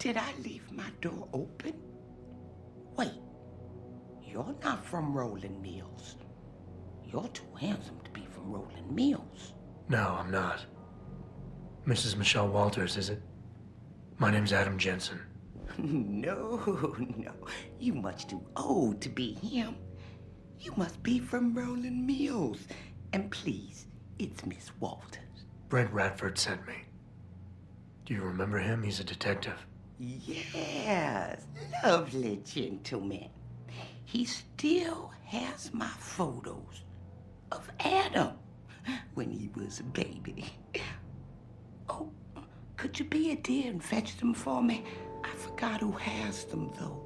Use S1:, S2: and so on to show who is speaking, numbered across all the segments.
S1: Did I leave my door open? Wait, you're not from Rolling Mills. You're too handsome to be from Rolling Mills.
S2: No, I'm not. Mrs. Michelle Walters, is it? My name's Adam Jensen.
S1: No. You much too old to be him. You must be from Rolling Mills. And please, it's Miss Walters.
S2: Brent Radford sent me. Do you remember him? He's a detective.
S1: Yes, lovely gentleman. He still has my photos of Adam when he was a baby. Oh, could you be a dear and fetch them for me? I forgot who has them, though.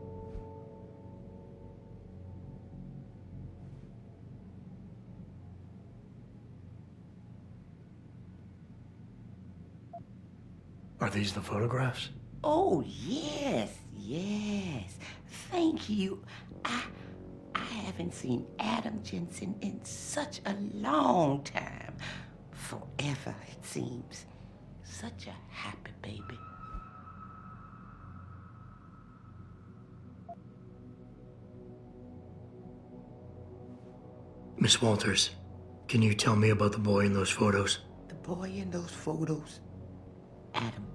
S2: Are these the photographs?
S1: Oh, yes. Thank you. I haven't seen Adam Jensen in such a long time. Forever, it seems. Such a happy baby.
S2: Miss Walters, can you tell me about the boy in those photos?
S1: The boy in those photos? Adam.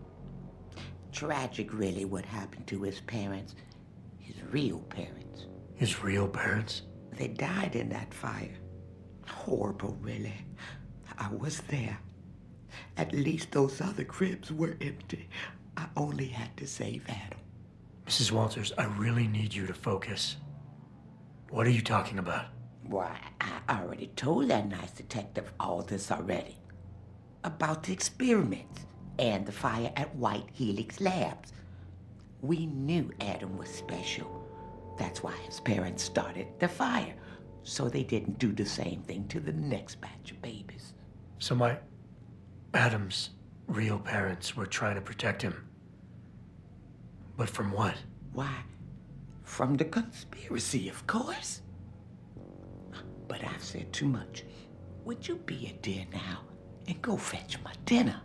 S1: Tragic, really, what happened to his parents. His real parents.
S2: His real parents?
S1: They died in that fire. Horrible, really. I was there. At least those other cribs were empty. I only had to save Adam.
S2: Mrs. Walters, I really need you to focus. What are you talking about?
S1: Why, I already told that nice detective all this already. About the experiments and the fire at White Helix Labs. We knew Adam was special. That's why his parents started the fire, so they didn't do the same thing to the next batch of babies.
S2: So Adam's real parents were trying to protect him. But from what?
S1: Why, from the conspiracy, of course. But I've said too much. Would you be a dear now and go fetch my dinner?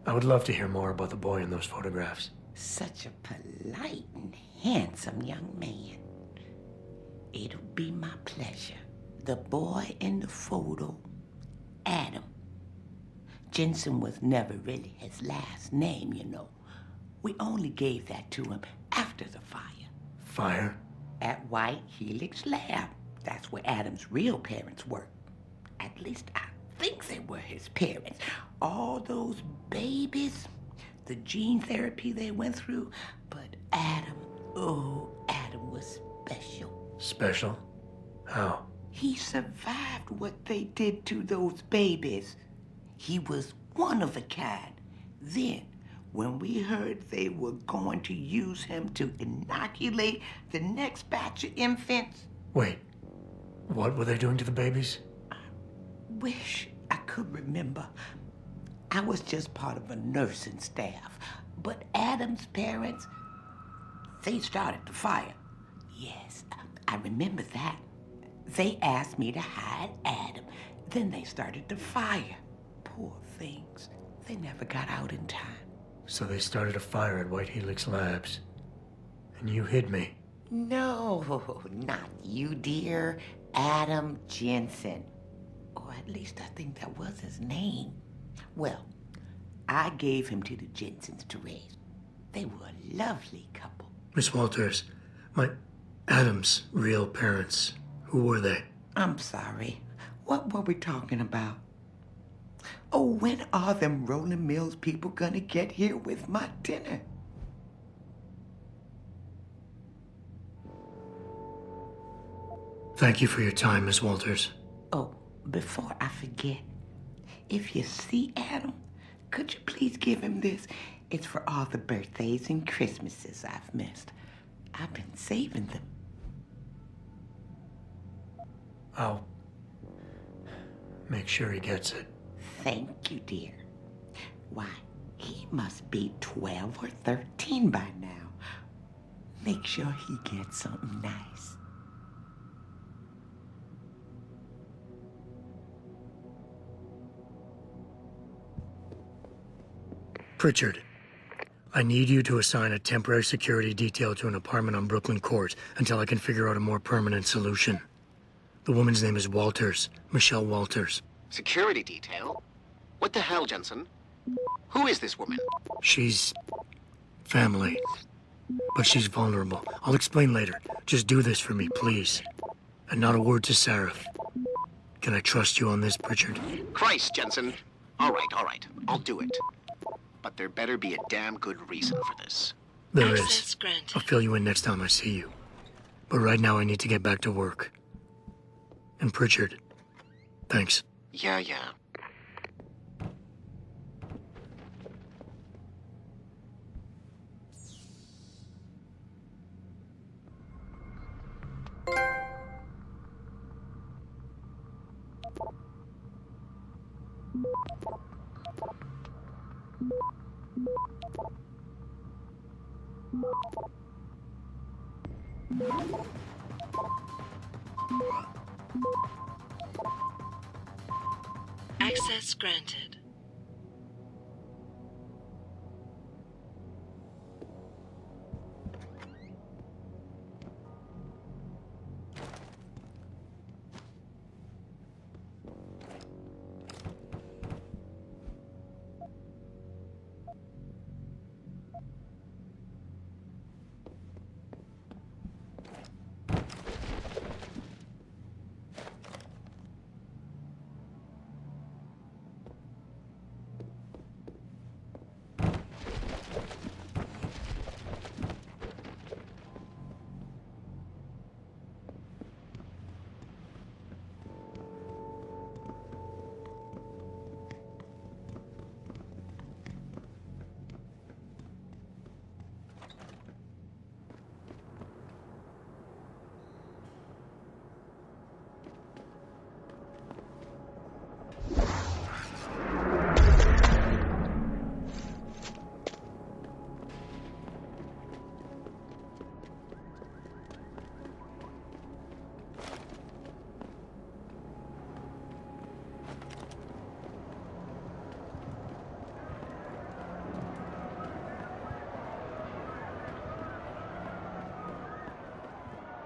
S2: I would love to hear more about the boy in those photographs.
S1: Such a polite and handsome young man. It'll be my pleasure. The boy in the photo, Adam. Jensen was never really his last name, you know. We only gave that to him after the fire.
S2: Fire?
S1: At White Helix Lab. That's where Adam's real parents worked. At least I think they were his parents. All those babies, the gene therapy they went through, but Adam was special.
S2: Special? How?
S1: He survived what they did to those babies. He was one of a kind. Then, when we heard they were going to use him to inoculate the next batch of infants...
S2: Wait, what were they doing to the babies?
S1: I wish I could remember. I was just part of a nursing staff. But Adam's parents, they started the fire. Yes, I remember that. They asked me to hide Adam. Then they started the fire. Poor things. They never got out in time.
S2: So they started a fire at White Helix Labs. And you hid me.
S1: No, not you, dear. Adam Jensen. Or at least I think that was his name. Well, I gave him to the Jensens to raise. They were a lovely couple.
S2: Miss Walters, Adam's real parents, who were they?
S1: I'm sorry. What were we talking about? Oh, when are them Rolling Mills people gonna get here with my dinner?
S2: Thank you for your time, Miss Walters.
S1: Oh, before I forget, if you see Adam, could you please give him this? It's for all the birthdays and Christmases I've missed. I've been saving them.
S2: I'll make sure he gets it.
S1: Thank you, dear. Why, He must be 12 or 13 by now. Make sure he gets something nice.
S2: Pritchard, I need you to assign a temporary security detail to an apartment on Brooklyn Court until I can figure out a more permanent solution. The woman's name is Walters, Michelle Walters.
S3: Security detail? What the hell, Jensen? Who is this woman?
S2: She's family, but she's vulnerable. I'll explain later. Just do this for me, please. And not a word to Sarah. Can I trust you on this, Pritchard?
S3: Christ, Jensen. All right. I'll do it. But there better be a damn good reason for this.
S2: There
S4: Access
S2: is.
S4: granted.
S2: I'll fill you in next time I see you. But right now I need to get back to work. And Pritchard, thanks.
S3: Yeah.
S4: Access granted.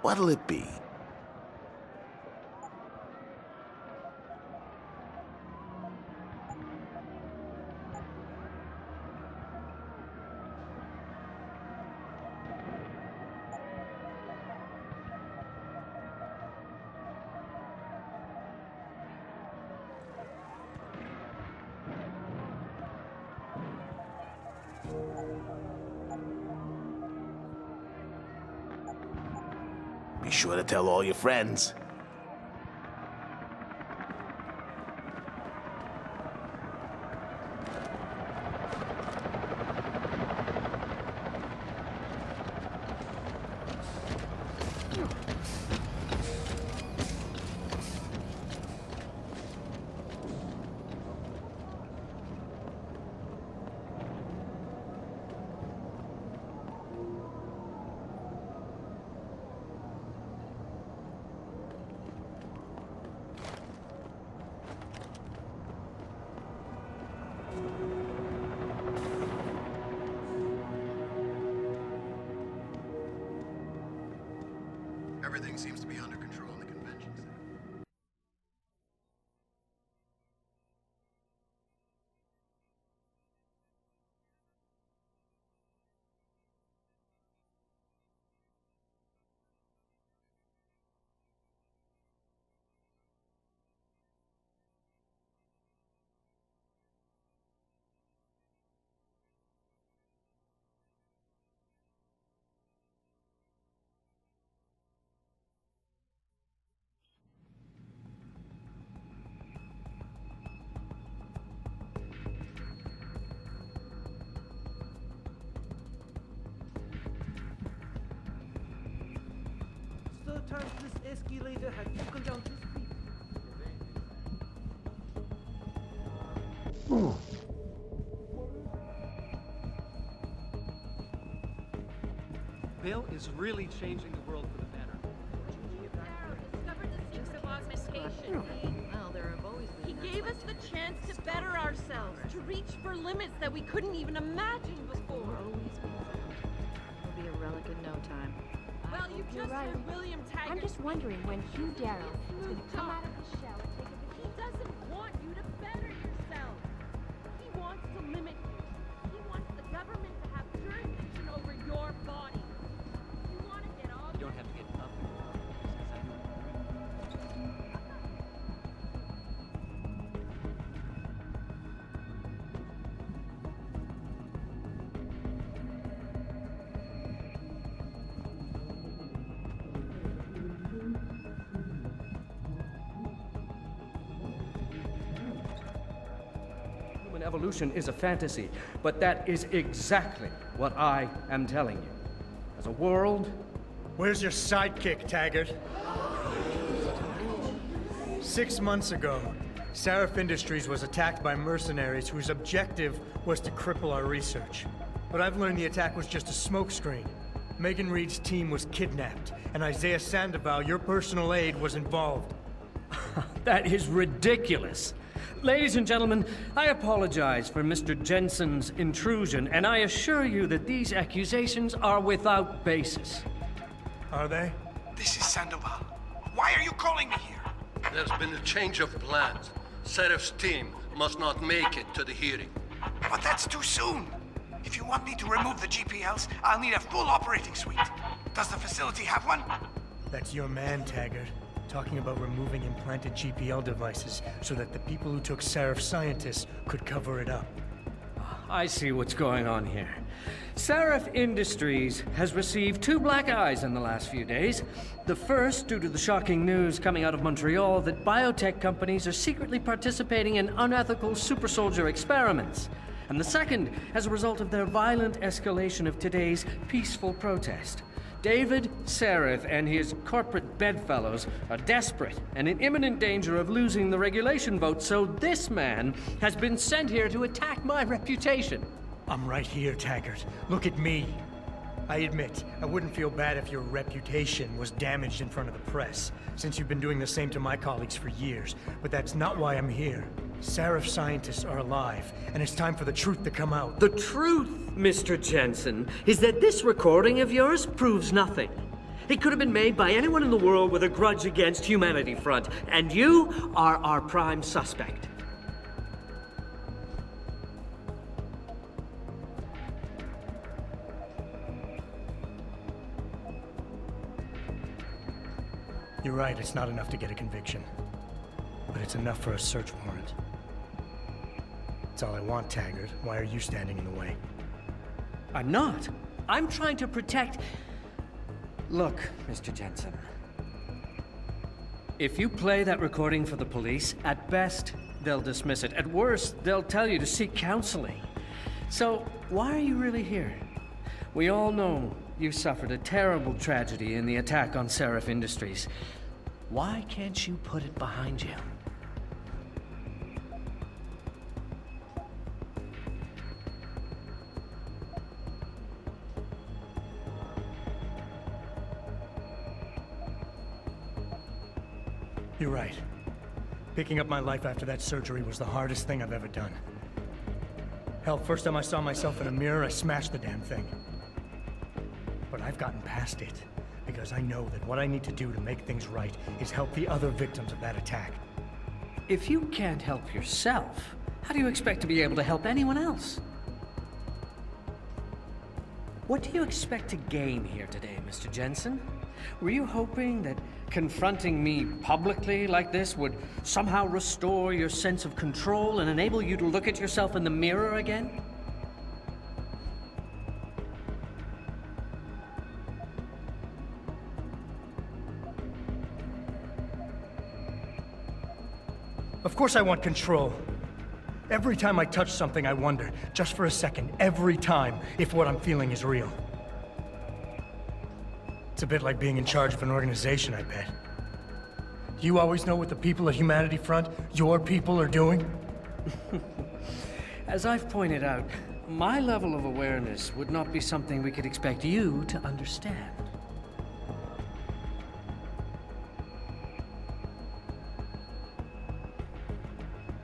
S5: What'll it be? Be sure to tell all your friends.
S6: Everything seems to be under control in the convention center.
S7: Sometimes this escalator had trickled down to speed. Bill is really changing the world for the better.
S8: Well, there have always been.
S4: He gave us the chance to better ourselves, to reach for limits that we couldn't even imagine before.
S8: It'll be a relic in no time.
S4: Well, you
S9: You're
S4: just
S9: right.
S4: heard William Taggart.
S9: I'm just wondering when Hugh Darrow is going to come out of his shell and take a
S4: He doesn't want you to better yourself. He wants to limit you. He wants the government to have jurisdiction over your body. You want to get all...
S7: You don't have to get up.
S10: Human evolution is a fantasy, but that is exactly what I am telling you. As a world,
S2: Where's your sidekick, Taggart? 6 months ago, Seraph Industries was attacked by mercenaries whose objective was to cripple our research. But I've learned the attack was just a smokescreen. Megan Reed's team was kidnapped, and Isaiah Sandoval, your personal aide, was involved.
S10: that is ridiculous. Ladies and gentlemen, I apologize for Mr. Jensen's intrusion, and I assure you that these accusations are without basis.
S2: Are they?
S11: This is Sandoval. Why are you calling me here?
S12: There's been a change of plans. Seraph's team must not make it to the hearing.
S11: But that's too soon. If you want me to remove the GPLs, I'll need a full operating suite. Does the facility have one?
S2: That's your man, Taggart. Talking about removing implanted GPL devices so that the people who took Seraph scientists could cover it up.
S10: I see what's going on here. Seraph Industries has received 2 black eyes in the last few days. The first, due to the shocking news coming out of Montreal that biotech companies are secretly participating in unethical super soldier experiments. And the second, as a result of their violent escalation of today's peaceful protest. David Seraph and his corporate bedfellows are desperate and in imminent danger of losing the regulation vote, so this man has been sent here to attack my reputation.
S2: I'm right here, Taggart. Look at me. I admit, I wouldn't feel bad if your reputation was damaged in front of the press, since you've been doing the same to my colleagues for years. But that's not why I'm here. Seraph scientists are alive, and it's time for the truth to come out.
S10: The truth, Mr. Jensen, is that this recording of yours proves nothing. It could have been made by anyone in the world with a grudge against Humanity Front, and you are our prime suspect.
S2: You're right, it's not enough to get a conviction. But it's enough for a search warrant. That's all I want, Taggart. Why are you standing in the way?
S10: I'm not. I'm trying to protect... Look, Mr. Jensen. If you play that recording for the police, at best, they'll dismiss it. At worst, they'll tell you to seek counseling. So, why are you really here? We all know you suffered a terrible tragedy in the attack on Seraph Industries. Why can't you put it behind you?
S2: You're right. Picking up my life after that surgery was the hardest thing I've ever done. Hell, first time I saw myself in a mirror, I smashed the damn thing. But I've gotten past it, because I know that what I need to do to make things right is help the other victims of that attack.
S10: If you can't help yourself, how do you expect to be able to help anyone else? What do you expect to gain here today, Mr. Jensen? Were you hoping that confronting me publicly like this would somehow restore your sense of control and enable you to look at yourself in the mirror again?
S2: Of course I want control. Every time I touch something, I wonder, just for a second, every time, if what I'm feeling is real. It's a bit like being in charge of an organization, I bet. Do you always know what the people at Humanity Front, your people, are doing?
S10: As I've pointed out, my level of awareness would not be something we could expect you to understand.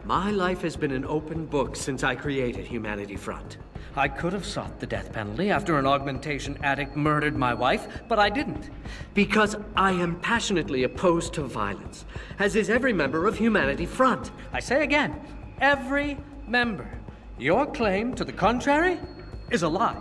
S10: My life has been an open book since I created Humanity Front. I could have sought the death penalty after an augmentation addict murdered my wife, but I didn't. Because I am passionately opposed to violence, as is every member of Humanity Front. I say again, every member. Your claim to the contrary is a lie.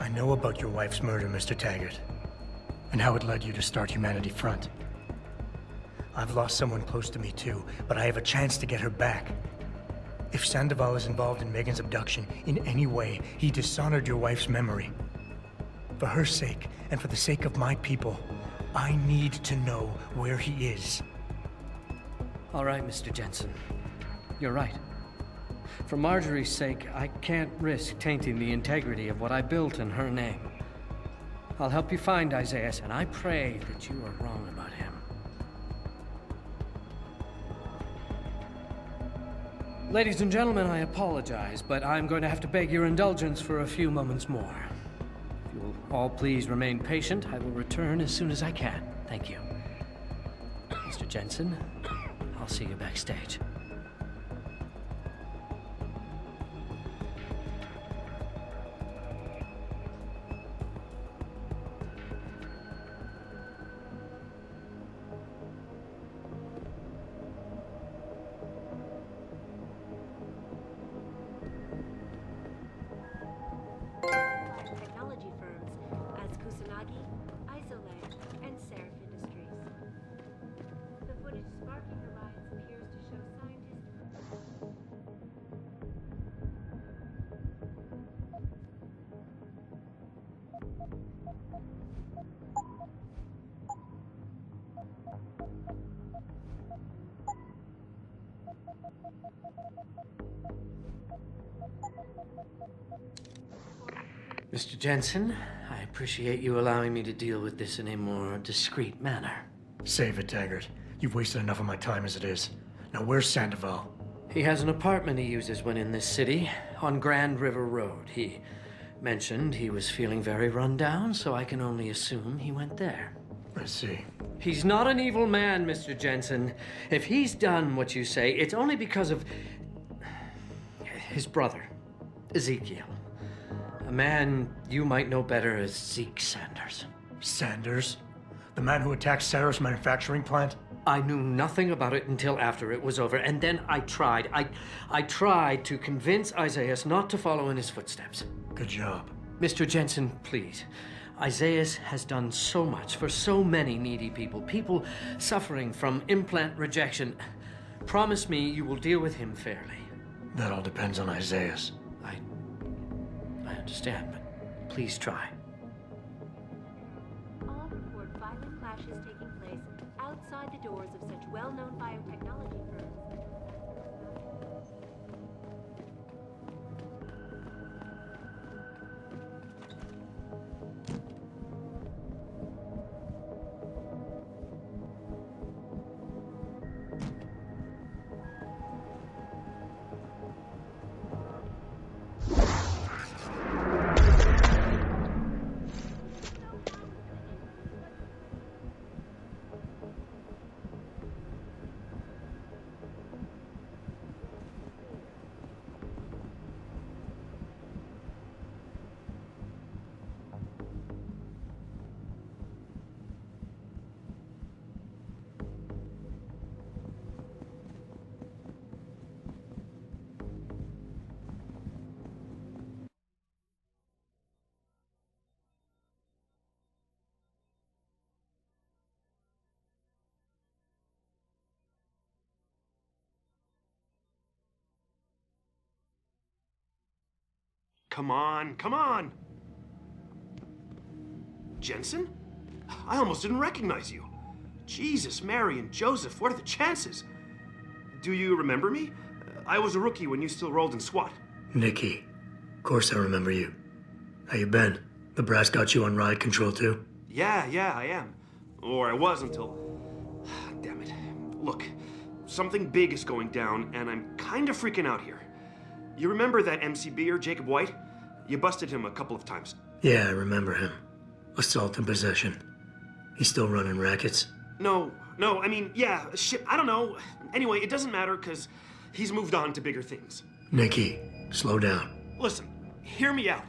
S2: I know about your wife's murder, Mr. Taggart, and how it led you to start Humanity Front. I've lost someone close to me too, but I have a chance to get her back. If Sandoval is involved in Megan's abduction in any way, he dishonored your wife's memory. For her sake, and for the sake of my people, I need to know where he is.
S10: All right, Mr. Jensen. You're right. For Marjorie's sake, I can't risk tainting the integrity of what I built in her name. I'll help you find Isaiah, and I pray that you are wrong about him. Ladies and gentlemen, I apologize, but I'm going to have to beg your indulgence for a few moments more. If you will all please remain patient, I will return as soon as I can. Thank you. Mr. Jensen, I'll see you backstage.
S9: Technology firms as Kusanagi, Isolate, and Seraph Industries. The footage sparking the riots appears to show scientists.
S10: Mr. Jensen, I appreciate you allowing me to deal with this in a more discreet manner.
S2: Save it, Taggart. You've wasted enough of my time as it is. Now where's Sandoval?
S10: He has an apartment he uses when in this city, on Grand River Road. He mentioned he was feeling very run down, so I can only assume he went there.
S2: I see.
S10: He's not an evil man, Mr. Jensen. If he's done what you say, it's only because of his brother, Ezekiel. A man you might know better as Zeke Sanders.
S2: Sanders? The man who attacked Sarah's manufacturing plant?
S10: I knew nothing about it until after it was over, and then I tried. I tried to convince Isaiah not to follow in his footsteps.
S2: Good job.
S10: Mr. Jensen, please. Isaiah has done so much for so many needy people, people suffering from implant rejection. Promise me you will deal with him fairly.
S2: That all depends on Isaiah.
S10: I understand, but please try.
S9: All report violent clashes taking place outside the doors of such well-known biotechnology firms.
S3: Come on, come on! Jensen? I almost didn't recognize you. Jesus, Mary, and Joseph, what are the chances? Do you remember me? I was a rookie when you still rolled in SWAT.
S2: Nikki. Of course I remember you. How you been? The brass got you on ride control too?
S3: Yeah, I am. Or I was until... Damn it. Look, something big is going down, and I'm kind of freaking out here. You remember that MCBer, Jacob White? You busted him a couple of times.
S2: Yeah, I remember him. Assault and possession. He's still running rackets?
S3: No, I mean, yeah, shit, I don't know. Anyway, it doesn't matter, because he's moved on to bigger things.
S2: Nikki, slow down.
S3: Listen, hear me out.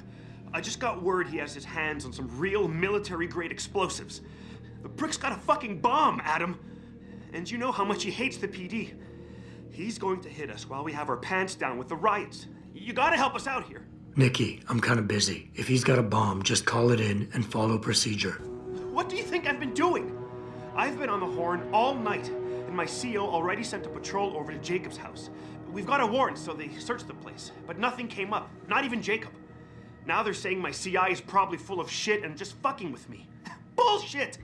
S3: I just got word he has his hands on some real military-grade explosives. The prick's got a fucking bomb, Adam. And you know how much he hates the PD. He's going to hit us while we have our pants down with the riots. You gotta help us out here.
S2: Nikki, I'm kinda busy. If he's got a bomb, just call it in and follow procedure.
S3: What do you think I've been doing? I've been on the horn all night, and my CO already sent a patrol over to Jacob's house. We've got a warrant, so they searched the place, but nothing came up, not even Jacob. Now they're saying my CI is probably full of shit and just fucking with me. Bullshit!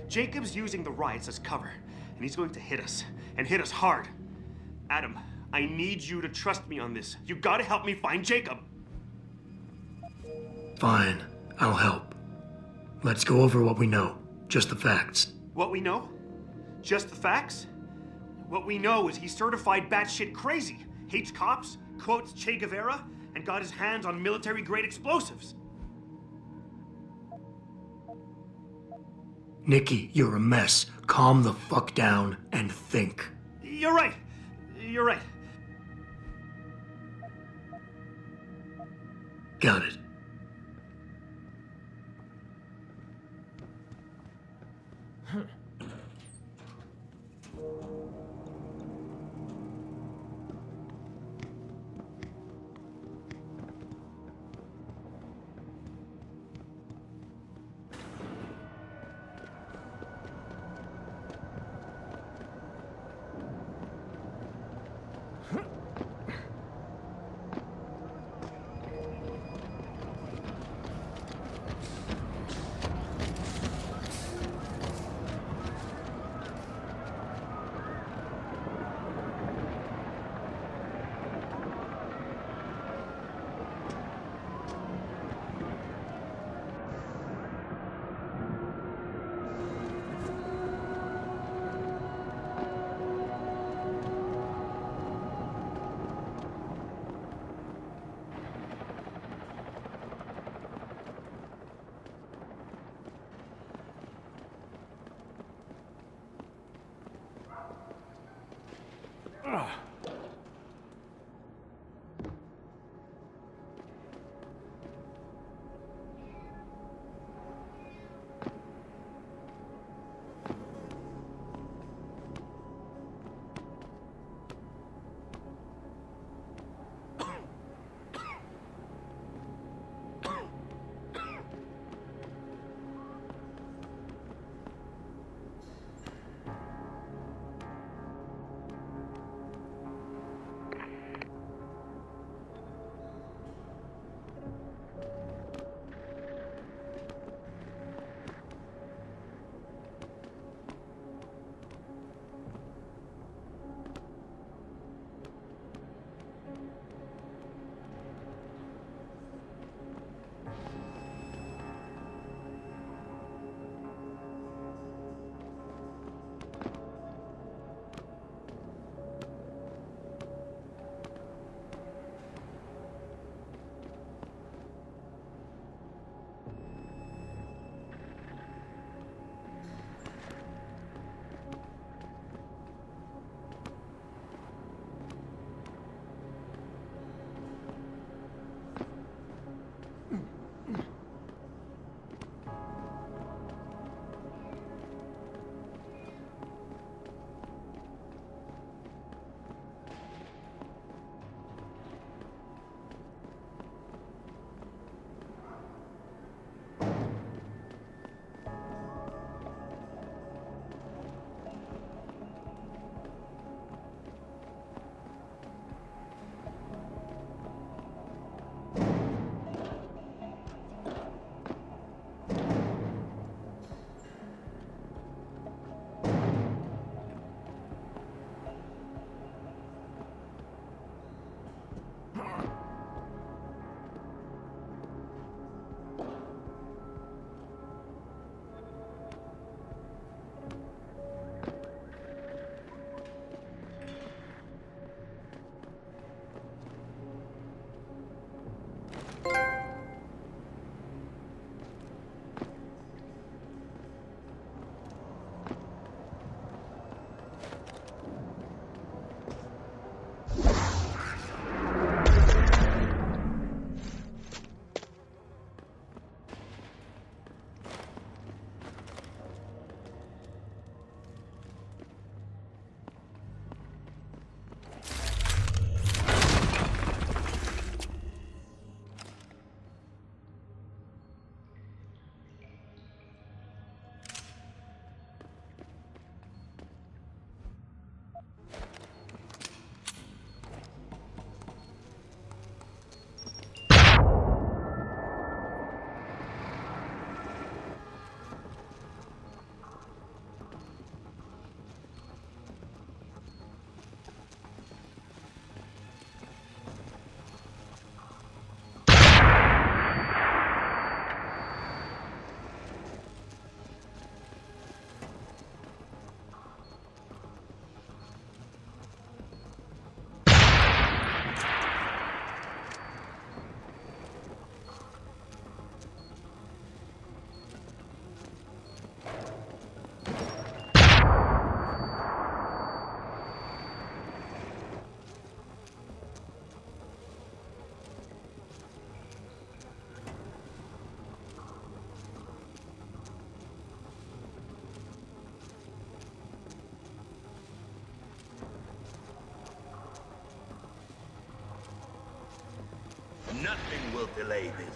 S3: Jacob's using the riots as cover, and he's going to hit us, and hit us hard. Adam, I need you to trust me on this. You gotta help me find Jacob.
S2: Fine, I'll help. Let's go over what we know. Just the facts.
S3: What we know? Just the facts? What we know is he's certified batshit crazy, hates cops, quotes Che Guevara, and got his hands on military-grade explosives.
S2: Nikki, you're a mess. Calm the fuck down and think.
S3: You're right. You're right.
S2: Got it.
S13: Nothing will delay this.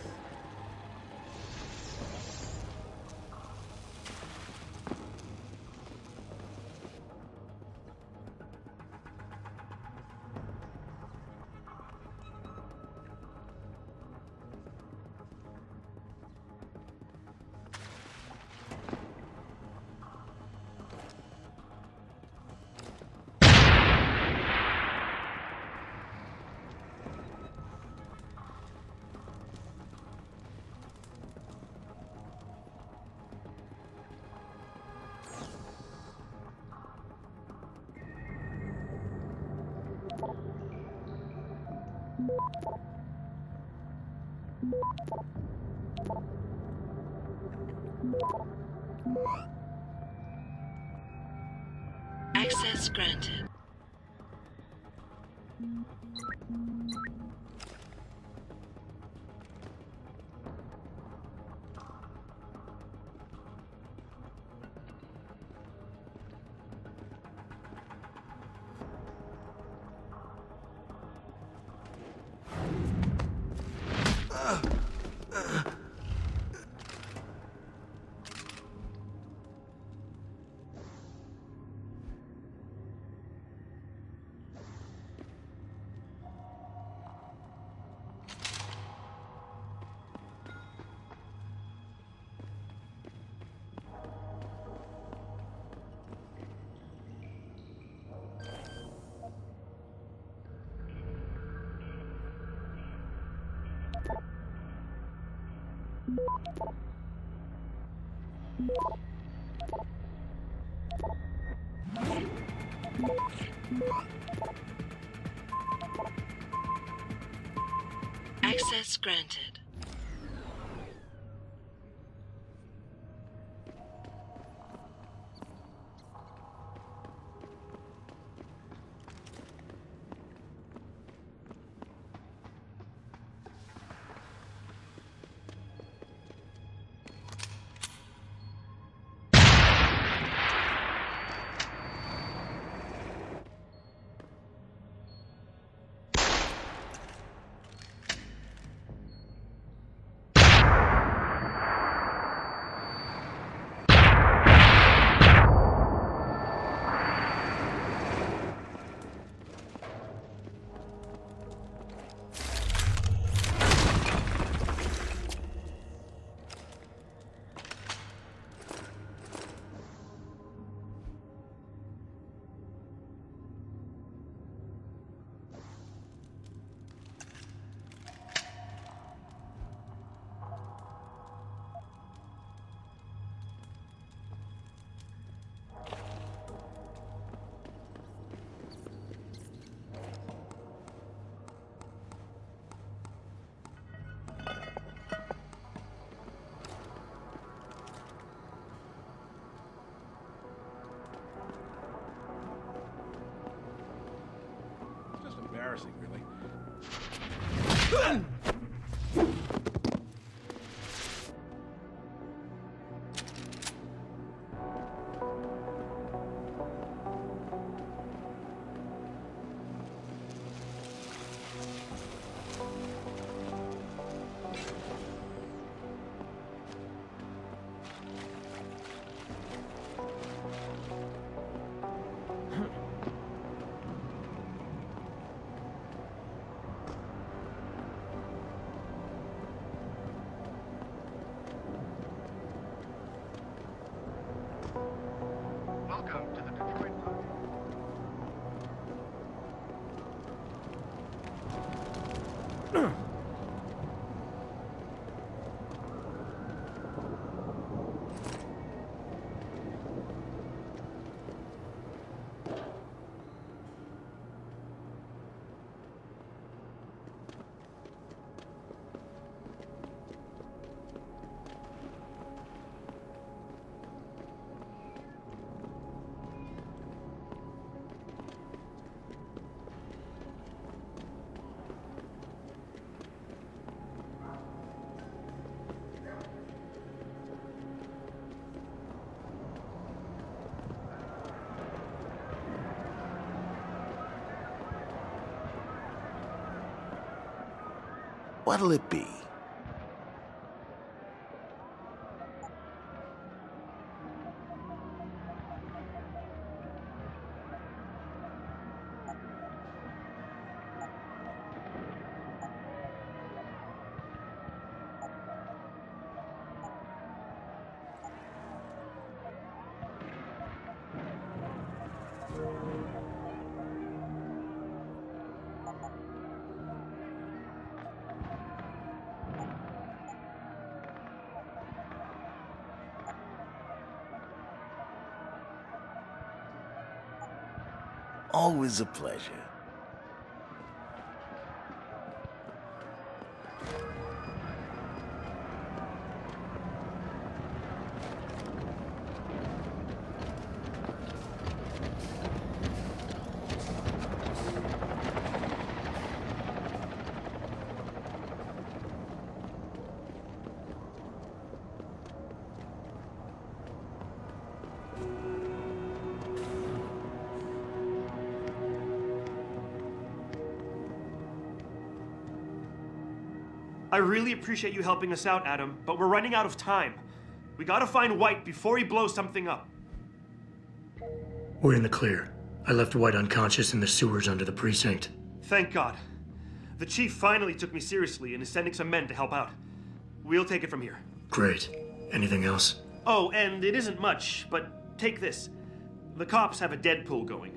S14: Access granted. Access granted.
S3: Welcome to the Detroit Club.
S5: What'll it be? Always a pleasure.
S3: I really appreciate you helping us out, Adam, but we're running out of time. We gotta find White before he blows something up.
S2: We're in the clear. I left White unconscious in the sewers under the precinct.
S3: Thank God. The chief finally took me seriously and is sending some men to help out. We'll take it from here.
S2: Great. Anything else?
S3: Oh, and it isn't much, but take this. The cops have a Deadpool going.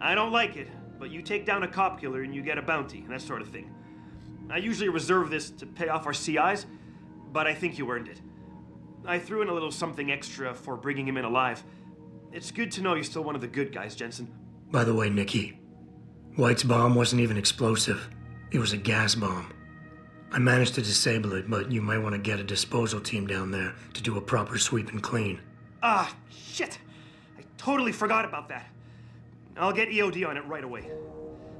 S3: I don't like it, but you take down a cop killer and you get a bounty, that sort of thing. I usually reserve this to pay off our CIs, but I think you earned it. I threw in a little something extra for bringing him in alive. It's good to know you're still one of the good guys, Jensen.
S2: By the way, Nikki, White's bomb wasn't even explosive. It was a gas bomb. I managed to disable it, but you might want to get a disposal team down there to do a proper sweep and clean.
S3: Ah, shit! I totally forgot about that. I'll get EOD on it right away.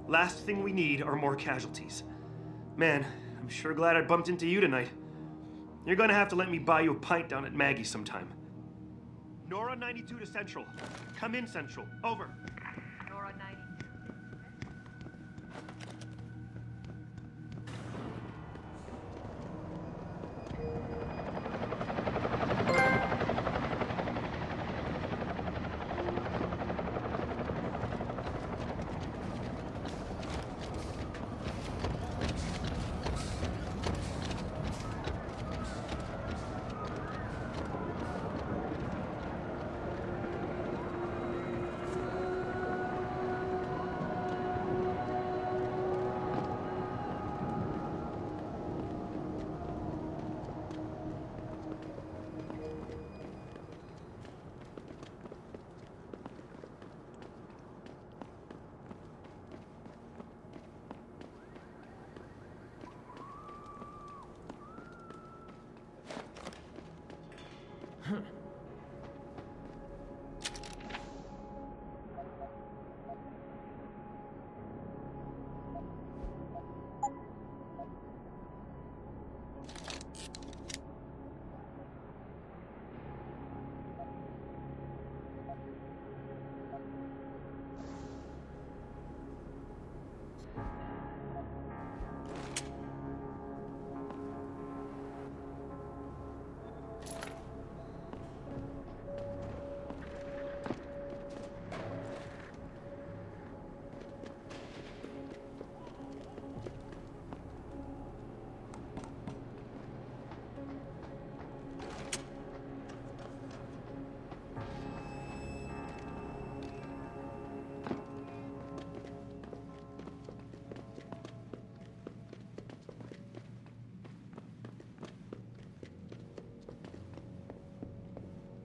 S3: Last thing we need are more casualties. Man, I'm sure glad I bumped into you tonight. You're gonna have to let me buy you a pint down at Maggie's sometime. Nora 92 to Central. Come in, Central. Over.
S9: Nora 92.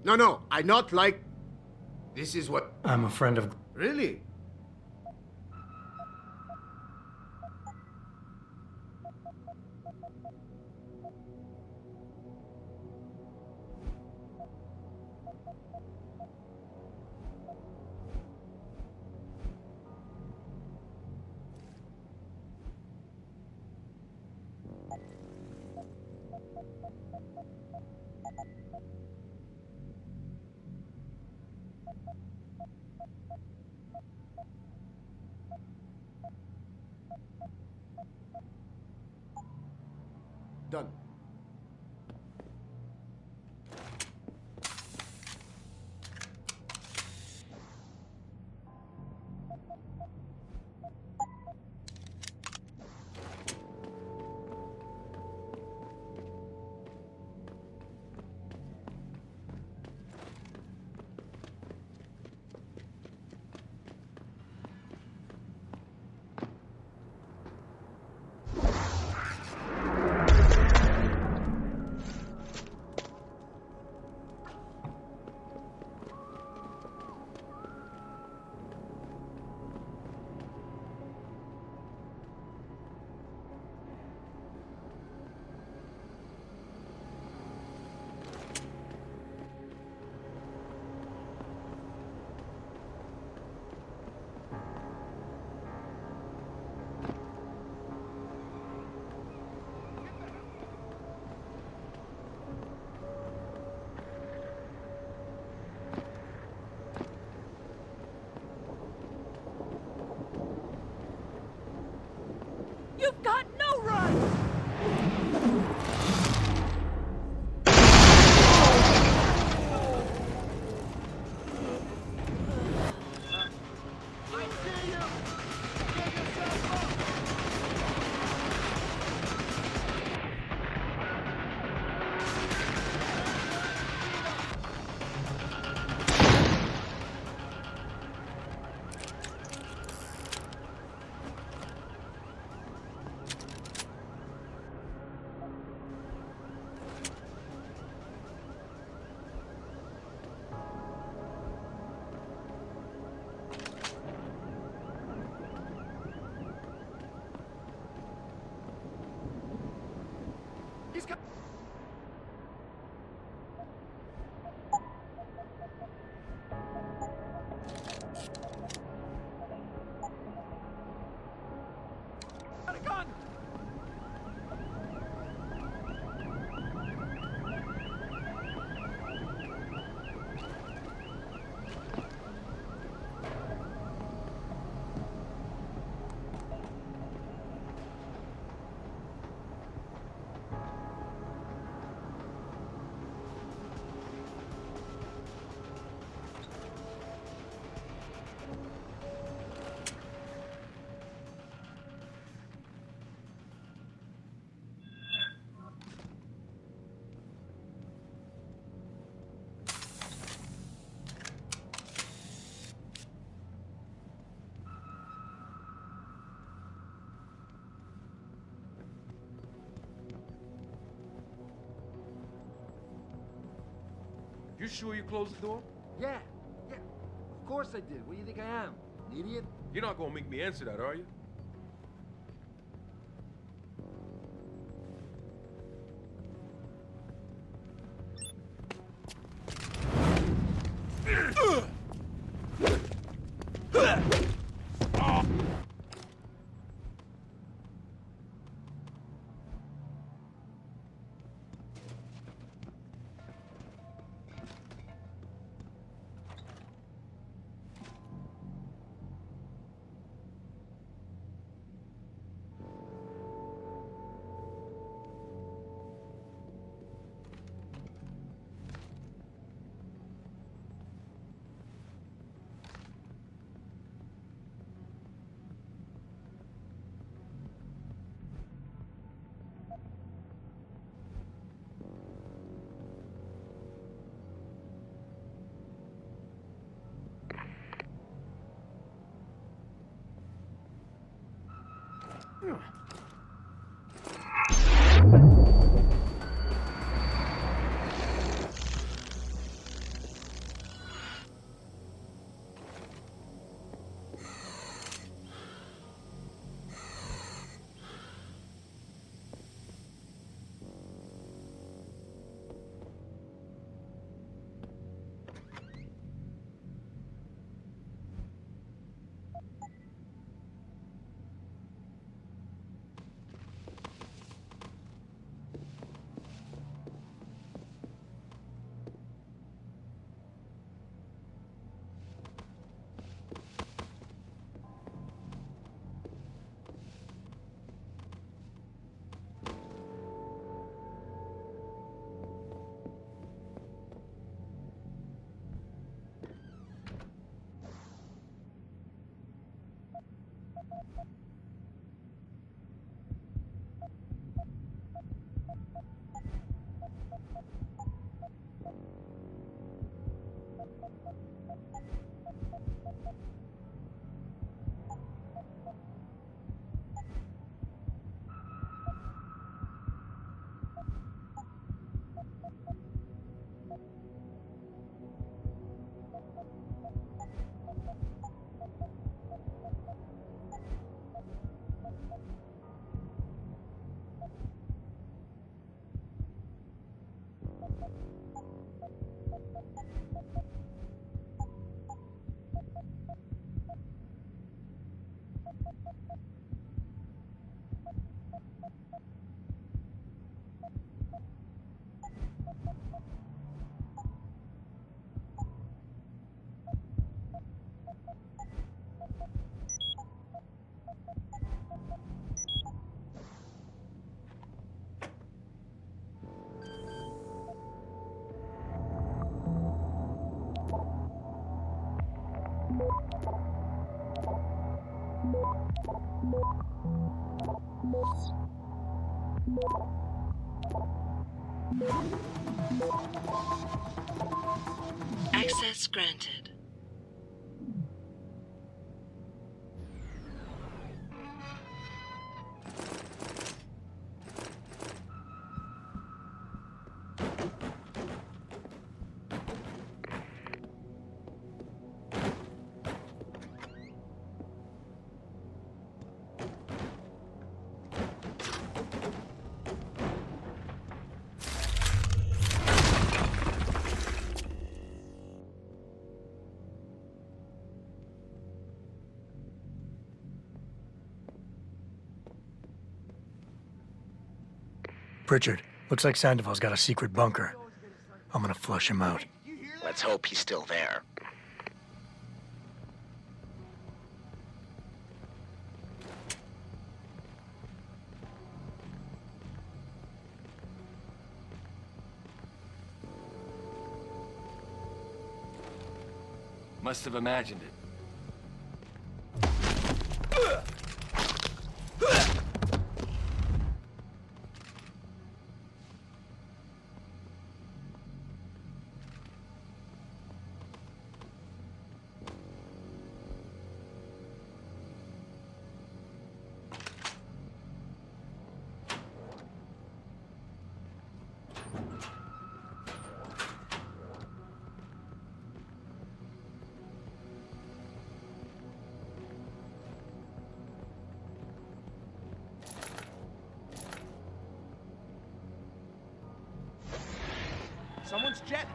S6: No, I not like... This is what...
S2: I'm a friend of...
S6: Really? Done.
S4: You've got no rights!
S15: You sure you closed the door?
S7: Yeah. Of course I did. What do you think I am? An idiot?
S15: You're not gonna make me answer that, are you?
S14: Access granted.
S2: Pritchard, looks like Sandoval's got a secret bunker. I'm gonna flush him out.
S5: Let's hope he's still there.
S15: Must have imagined it.
S3: Someone's jetting.